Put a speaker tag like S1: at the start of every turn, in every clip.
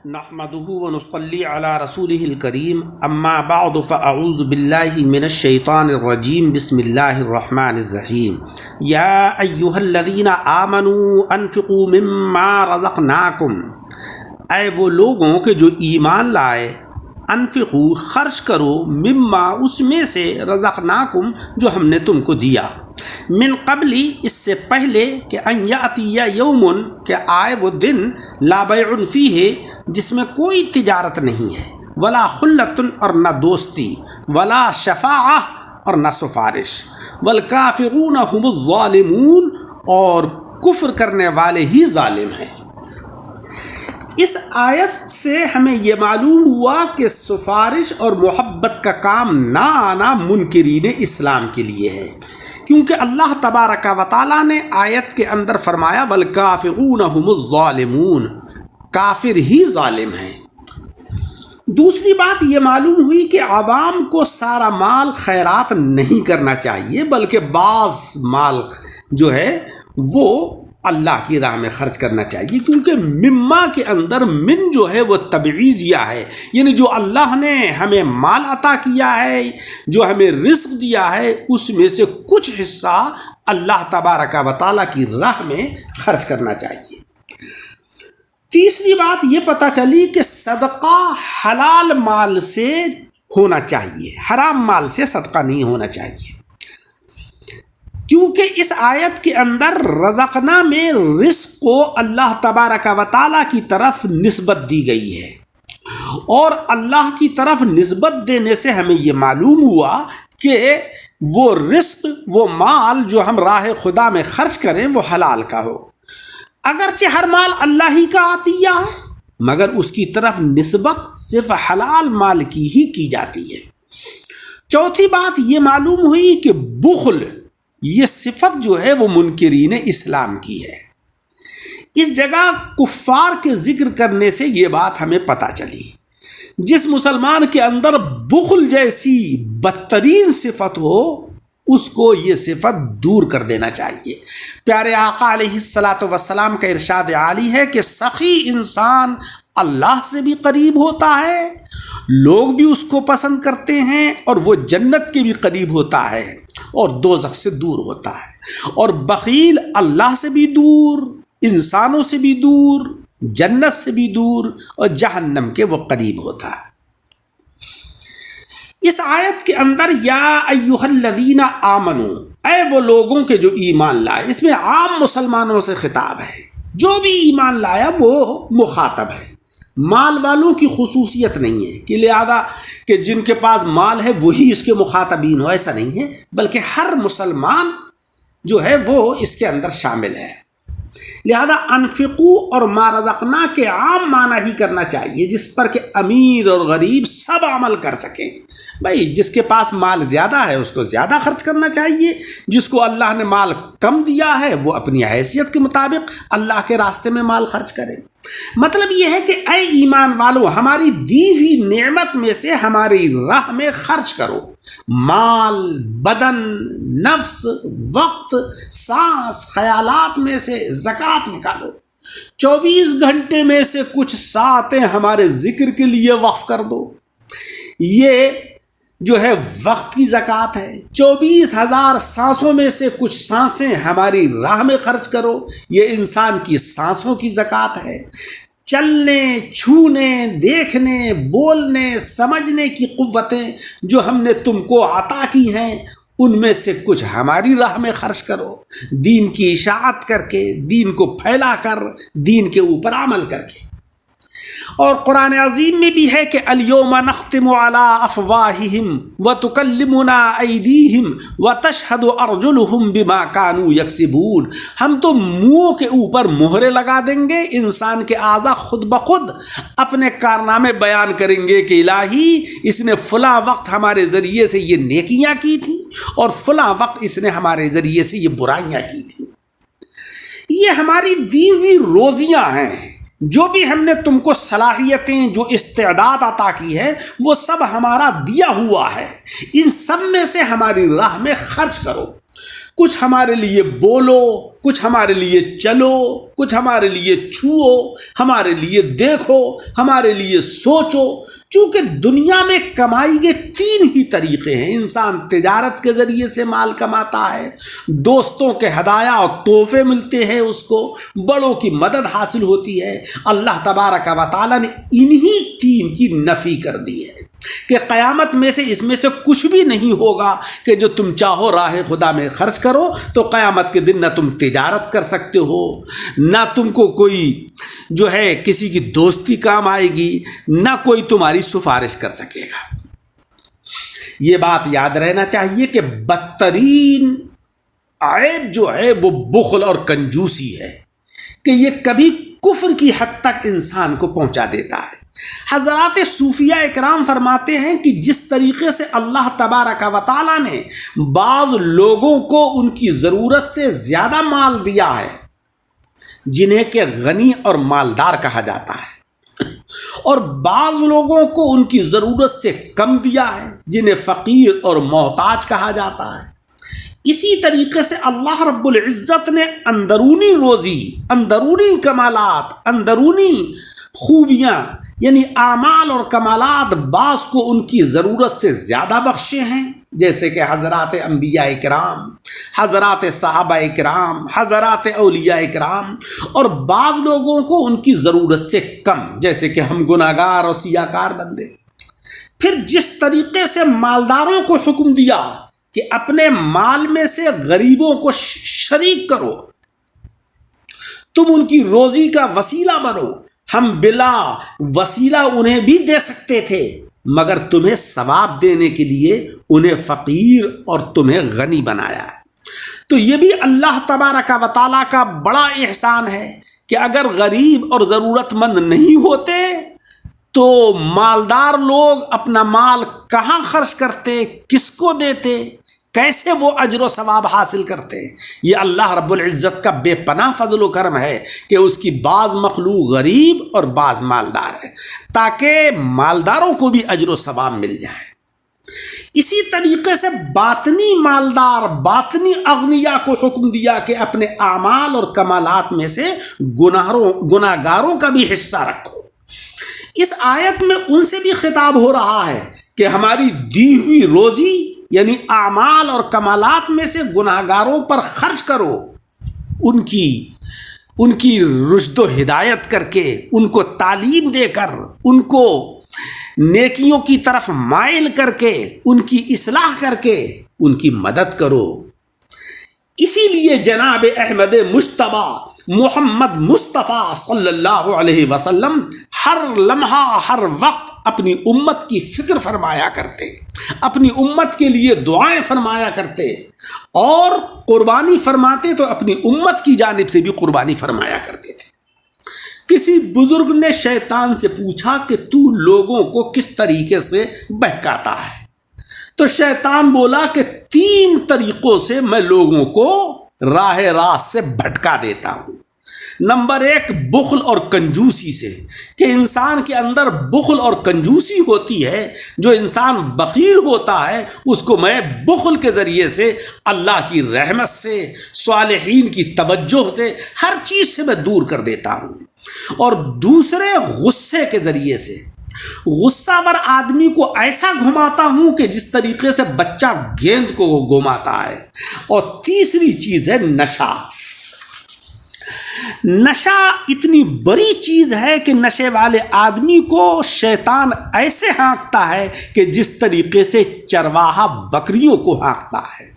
S1: نحمده ونصلي على رسوله الكريم اما بعد فاعوذ بالله من الشيطان الرجيم بسم الله الرحمن الرحيم يا ايها الذين آمنوا انفقوا مما رزقناكم اے وہ لوگوں کے جو ایمان لائے، انفقو خرچ کرو، مما اس میں سے، رزقناکم جو ہم نے تم کو دیا، من قبلی اس سے پہلے کہ ان یاتی یوم کہ آئے وہ دن، لا بیع فیہ جس میں کوئی تجارت نہیں ہے، ولا خلۃ اور نہ دوستی، ولا شفاعہ اور نہ سفارش، والکافرون هم الظالمون اور کفر کرنے والے ہی ظالم ہیں۔ اس آیت سے ہمیں یہ معلوم ہوا کہ سفارش اور محبت کا کام نہ آنا منکرین اسلام کے لیے ہے، کیونکہ اللہ تبارک و تعالیٰ نے آیت کے اندر فرمایا والکافرون هم الظالمون، کافر ہی ظالم ہیں۔ دوسری بات یہ معلوم ہوئی کہ عوام کو سارا مال خیرات نہیں کرنا چاہیے، بلکہ بعض مال جو ہے وہ اللہ کی راہ میں خرچ کرنا چاہیے، کیونکہ مما کے اندر من جو ہے وہ تبعیضیہ ہے، یعنی جو اللہ نے ہمیں مال عطا کیا ہے، جو ہمیں رزق دیا ہے، اس میں سے کچھ حصہ اللہ تبارک و تعالیٰ کی راہ میں خرچ کرنا چاہیے۔ تیسری بات یہ پتہ چلی کہ صدقہ حلال مال سے ہونا چاہیے، حرام مال سے صدقہ نہیں ہونا چاہیے، کیونکہ اس آیت کے اندر رزقنا میں رزق کو اللہ تبارک و تعالیٰ کی طرف نسبت دی گئی ہے، اور اللہ کی طرف نسبت دینے سے ہمیں یہ معلوم ہوا کہ وہ رزق، وہ مال جو ہم راہ خدا میں خرچ کریں وہ حلال کا ہو، اگرچہ ہر مال اللہ ہی کا عطیہ ہے مگر اس کی طرف نسبت صرف حلال مال کی ہی کی جاتی ہے۔ چوتھی بات یہ معلوم ہوئی کہ بخل یہ صفت جو ہے وہ منکرین اسلام کی ہے۔ اس جگہ کفار کے ذکر کرنے سے یہ بات ہمیں پتہ چلی، جس مسلمان کے اندر بخل جیسی بدترین صفت ہو اس کو یہ صفت دور کر دینا چاہیے۔ پیارے آقا علیہ الصلاۃ والسلام کا ارشاد عالی ہے کہ سخی انسان اللہ سے بھی قریب ہوتا ہے، لوگ بھی اس کو پسند کرتے ہیں، اور وہ جنت کے بھی قریب ہوتا ہے اور دوزخ سے دور ہوتا ہے، اور بخیل اللہ سے بھی دور، انسانوں سے بھی دور، جنت سے بھی دور، اور جہنم کے وہ قریب ہوتا ہے۔ اس آیت کے اندر یا ایھا الذین آمنوا، اے وہ لوگوں کے جو ایمان لائے، اس میں عام مسلمانوں سے خطاب ہے، جو بھی ایمان لایا وہ مخاطب ہے، مال والوں کی خصوصیت نہیں ہے کہ لہذا کہ جن کے پاس مال ہے وہی اس کے مخاطبین ہو، ایسا نہیں ہے، بلکہ ہر مسلمان جو ہے وہ اس کے اندر شامل ہے۔ لہذا انفقو اور ما رزقنا کے عام معنی ہی کرنا چاہیے، جس پر کہ امیر اور غریب سب عمل کر سکیں۔ بھائی جس کے پاس مال زیادہ ہے اس کو زیادہ خرچ کرنا چاہیے، جس کو اللہ نے مال کم دیا ہے وہ اپنی حیثیت کے مطابق اللہ کے راستے میں مال خرچ کرے۔ مطلب یہ ہے کہ اے ایمان والو، ہماری دی ہوئی نعمت میں سے ہماری راہ میں خرچ کرو، مال، بدن، نفس، وقت، سانس، خیالات میں سے زکوٰۃ نکالو، 24 گھنٹے میں سے کچھ ساعتیں ہمارے ذکر کے لیے وقف کر دو، یہ جو ہے وقت کی زکوٰۃ ہے۔ 24,000 سانسوں میں سے کچھ سانسیں ہماری راہ میں خرچ کرو، یہ انسان کی سانسوں کی زکوٰۃ ہے۔ چلنے، چھونے، دیکھنے، بولنے، سمجھنے کی قوتیں جو ہم نے تم کو عطا کی ہیں ان میں سے کچھ ہماری راہ میں خرچ کرو، دین کی اشاعت کر کے، دین کو پھیلا کر، دین کے اوپر عمل کر کے۔ اور قرآن عظیم میں بھی ہے کہ الیوم نختم علی افواہہم وتکلمنا ایدیہم وتشہد ارجلہم بما کانوا یکسبون، ہم تو منہوں کے اوپر مہرے لگا دیں گے، انسان کے اعضاء خود بخود اپنے کارنامے بیان کریں گے کہ الہی اس نے فلاں وقت ہمارے ذریعے سے یہ نیکیاں کی تھیں اور فلاں وقت اس نے ہمارے ذریعے سے یہ برائیاں کی تھیں۔ یہ ہماری دی ہوئی روزیاں ہیں، جو بھی ہم نے تم کو صلاحیتیں، جو استعداد عطا کی ہے وہ سب ہمارا دیا ہوا ہے، ان سب میں سے ہماری راہ میں خرچ کرو۔ کچھ ہمارے لیے بولو، کچھ ہمارے لیے چلو، کچھ ہمارے لیے چھوؤ، ہمارے لیے دیکھو، ہمارے لیے سوچو۔ چونکہ دنیا میں کمائی کے تین ہی طریقے ہیں۔ انسان تجارت کے ذریعے سے مال کماتا ہے، دوستوں کے ہدایہ اور تحفے ملتے ہیں، اس کو بڑوں کی مدد حاصل ہوتی ہے۔ اللہ تبارک و تعالیٰ نے انہی تین کی نفی کر دی ہے کہ قیامت میں سے اس میں سے کچھ بھی نہیں ہوگا کہ جو تم چاہو راہ خدا میں خرچ کرو، تو قیامت کے دن نہ تم تجارت کر سکتے ہو، نہ تم کو کوئی جو ہے کسی کی دوستی کام آئے گی، نہ کوئی تمہاری سفارش کر سکے گا۔ یہ بات یاد رہنا چاہیے کہ بدترین عیب جو ہے وہ بخل اور کنجوسی ہے کہ یہ کبھی کفر کی حد تک انسان کو پہنچا دیتا ہے۔ حضرات صوفیہ اکرام فرماتے ہیں کہ جس طریقے سے اللہ تبارک و تعالیٰ نے بعض لوگوں کو ان کی ضرورت سے زیادہ مال دیا ہے، جنہیں کہ غنی اور مالدار کہا جاتا ہے، اور بعض لوگوں کو ان کی ضرورت سے کم دیا ہے، جنہیں فقیر اور محتاج کہا جاتا ہے، اسی طریقے سے اللہ رب العزت نے اندرونی روزی، اندرونی کمالات، اندرونی خوبیاں یعنی اعمال اور کمالات بعض کو ان کی ضرورت سے زیادہ بخشے ہیں، جیسے کہ حضرات انبیاء کرام، حضرات صحابہ کرام، حضرات اولیاء کرام، اور بعض لوگوں کو ان کی ضرورت سے کم، جیسے کہ ہم گناہگار اور سیاہکار بندے۔ پھر جس طریقے سے مالداروں کو حکم دیا کہ اپنے مال میں سے غریبوں کو شریک کرو، تم ان کی روزی کا وسیلہ بنو، ہم بلا وسیلہ انہیں بھی دے سکتے تھے، مگر تمہیں ثواب دینے کے لیے انہیں فقیر اور تمہیں غنی بنایا ہے۔ تو یہ بھی اللہ تبارک و تعالیٰ کا بڑا احسان ہے کہ اگر غریب اور ضرورت مند نہیں ہوتے تو مالدار لوگ اپنا مال کہاں خرچ کرتے، کس کو دیتے، کیسے وہ اجر و ثواب حاصل کرتے؟ یہ اللہ رب العزت کا بے پناہ فضل و کرم ہے کہ اس کی بعض مخلوق غریب اور بعض مالدار ہے، تاکہ مالداروں کو بھی اجر و ثواب مل جائے۔ اسی طریقے سے باطنی مالدار، باطنی اغنیاء کو حکم دیا کہ اپنے اعمال اور کمالات میں سے گناہگاروں کا بھی حصہ رکھو۔ اس آیت میں ان سے بھی خطاب ہو رہا ہے کہ ہماری دی ہوئی روزی یعنی اعمال اور کمالات میں سے گناہگاروں پر خرچ کرو، ان کی رشد و ہدایت کر کے، ان کو تعلیم دے کر، ان کو نیکیوں کی طرف مائل کر کے، ان کی اصلاح کر کے ان کی مدد کرو۔ اسی لیے جناب احمد مجتبیٰ محمد مصطفیٰ صلی اللہ علیہ وسلم ہر لمحہ، ہر وقت اپنی امت کی فکر فرمایا کرتے، اپنی امت کے لیے دعائیں فرمایا کرتے، اور قربانی فرماتے تو اپنی امت کی جانب سے بھی قربانی فرمایا کرتے تھے۔ کسی بزرگ نے شیطان سے پوچھا کہ تو لوگوں کو کس طریقے سے بہکاتا ہے؟ تو شیطان بولا کہ 3 طریقوں سے میں لوگوں کو راہ راست سے بھٹکا دیتا ہوں۔ نمبر 1 بخل اور کنجوسی سے، کہ انسان کے اندر بخل اور کنجوسی ہوتی ہے۔ جو انسان بخیل ہوتا ہے اس کو میں بخل کے ذریعے سے، اللہ کی رحمت سے، صالحین کی توجہ سے، ہر چیز سے میں دور کر دیتا ہوں۔ اور دوسرے غصے کے ذریعے سے، غصہ ور آدمی کو ایسا گھماتا ہوں کہ جس طریقے سے بچہ گیند کو گھماتا ہے۔ اور تیسری چیز ہے نشہ۔ نشہ اتنی بڑی چیز ہے کہ نشے والے آدمی کو شیطان ایسے ہانکتا ہے کہ جس طریقے سے چرواہا بکریوں کو ہانکتا ہے۔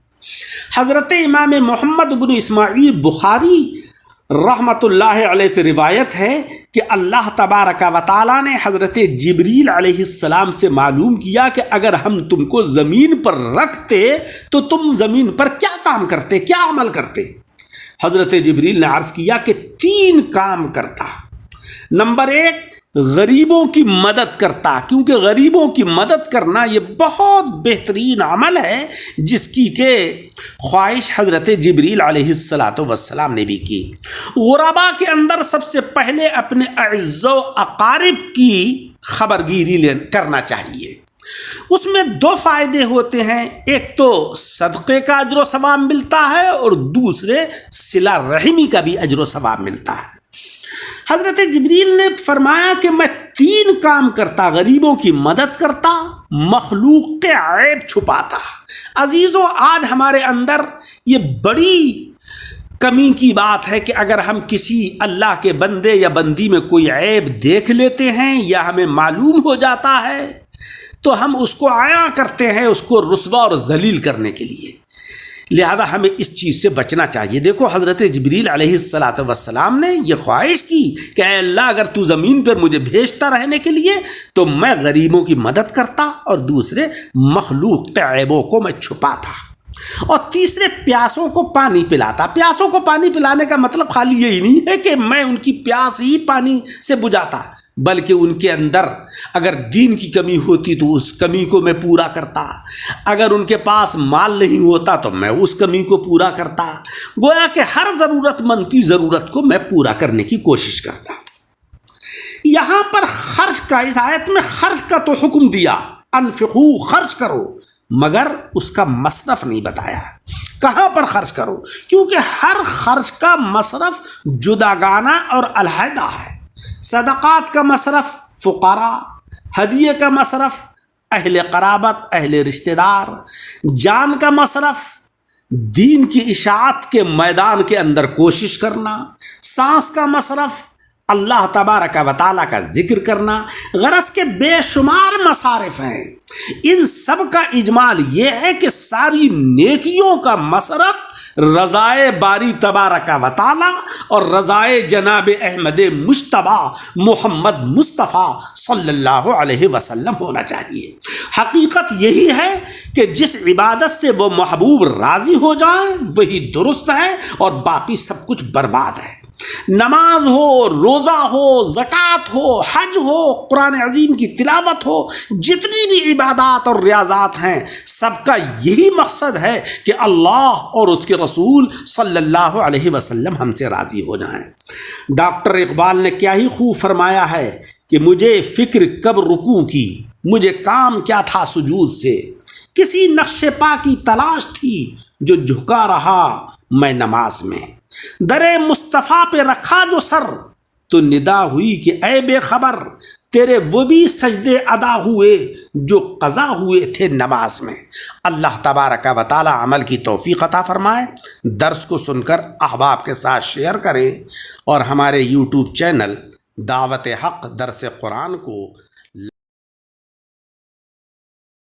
S1: حضرت امام محمد بن اسماعیل بخاری رحمۃ اللہ علیہ سے روایت ہے کہ اللہ تبارک و تعالیٰ نے حضرت جبریل علیہ السلام سے معلوم کیا کہ اگر ہم تم کو زمین پر رکھتے تو تم زمین پر کیا کام کرتے، کیا عمل کرتے؟ حضرت جبریل نے عرض کیا کہ 3 کام کرتا۔ نمبر 1 غریبوں کی مدد کرتا، کیونکہ غریبوں کی مدد کرنا یہ بہت بہترین عمل ہے جس کی کہ خواہش حضرت جبریل علیہ السلام نے بھی کی۔ غرباء کے اندر سب سے پہلے اپنے اعز و اقارب کی خبرگیری کرنا چاہیے۔ اس میں دو فائدے ہوتے ہیں، ایک تو صدقے کا اجر و ثواب ملتا ہے اور دوسرے صلہ رحمی کا بھی اجر و ثواب ملتا ہے۔ حضرت جبریل نے فرمایا کہ میں 3 کام کرتا، غریبوں کی مدد کرتا، مخلوق کے عیب چھپاتا۔ عزیزوں، آج ہمارے اندر یہ بڑی کمی کی بات ہے کہ اگر ہم کسی اللہ کے بندے یا بندی میں کوئی عیب دیکھ لیتے ہیں یا ہمیں معلوم ہو جاتا ہے تو ہم اس کو عیاں کرتے ہیں، اس کو رسوا اور ذلیل کرنے کے لیے۔ لہذا ہمیں اس چیز سے بچنا چاہیے۔ دیکھو حضرت جبریل علیہ السلام نے یہ خواہش کی کہ اے اللہ، اگر تو زمین پر مجھے بھیجتا رہنے کے لیے تو میں غریبوں کی مدد کرتا اور دوسرے مخلوق کے عیبوں کو میں چھپاتا، اور تیسرے پیاسوں کو پانی پلاتا۔ پیاسوں کو پانی پلانے کا مطلب خالی یہی نہیں ہے کہ میں ان کی پیاس ہی پانی سے بجھاتا، بلکہ ان کے اندر اگر دین کی کمی ہوتی تو اس کمی کو میں پورا کرتا، اگر ان کے پاس مال نہیں ہوتا تو میں اس کمی کو پورا کرتا، گویا کہ ہر ضرورت مند کی ضرورت کو میں پورا کرنے کی کوشش کرتا۔ یہاں پر خرچ کا، اس آیت میں خرچ کا تو حکم دیا، انفقو، خرچ کرو، مگر اس کا مصرف نہیں بتایا کہاں پر خرچ کرو، کیونکہ ہر خرچ کا مصرف جداگانہ اور علیحدہ ہے۔ صدقات کا مصرف فقراء، ہدیے کا مصرف اہل قرابت، اہل رشتہ دار، جان کا مصرف دین کی اشاعت کے میدان کے اندر کوشش کرنا، سانس کا مصرف اللہ تبارک و تعالیٰ کا ذکر کرنا، غرض کے بے شمار مصارف ہیں۔ ان سب کا اجمال یہ ہے کہ ساری نیکیوں کا مصرف رضائے باری تبارک و تعالیٰ اور رضائے جناب احمد مجتبیٰ محمد مصطفیٰ صلی اللہ علیہ وسلم ہونا چاہیے۔ حقیقت یہی ہے کہ جس عبادت سے وہ محبوب راضی ہو جائے وہی درست ہے اور باقی سب کچھ برباد ہے۔ نماز ہو، روزہ ہو، زکوٰۃ ہو، حج ہو، قرآن عظیم کی تلاوت ہو، جتنی بھی عبادات اور ریاضات ہیں، سب کا یہی مقصد ہے کہ اللہ اور اس کے رسول صلی اللہ علیہ وسلم ہم سے راضی ہو جائیں۔ ڈاکٹر اقبال نے کیا ہی خوب فرمایا ہے کہ مجھے فکر کب رکوع کی، مجھے کام کیا تھا سجود سے، کسی نقش پا کی تلاش تھی جو جھکا رہا میں نماز میں، در مصطفیٰ پہ رکھا جو سر تو ندا ہوئی کہ اے بے خبر، تیرے وہ بھی سجدے ادا ہوئے جو قضا ہوئے تھے نماز میں۔ اللہ تبارک و تعالی عمل کی توفیق عطا فرمائے۔ درس کو سن کر احباب کے ساتھ شیئر کریں اور ہمارے یوٹیوب چینل دعوت حق درس قرآن کو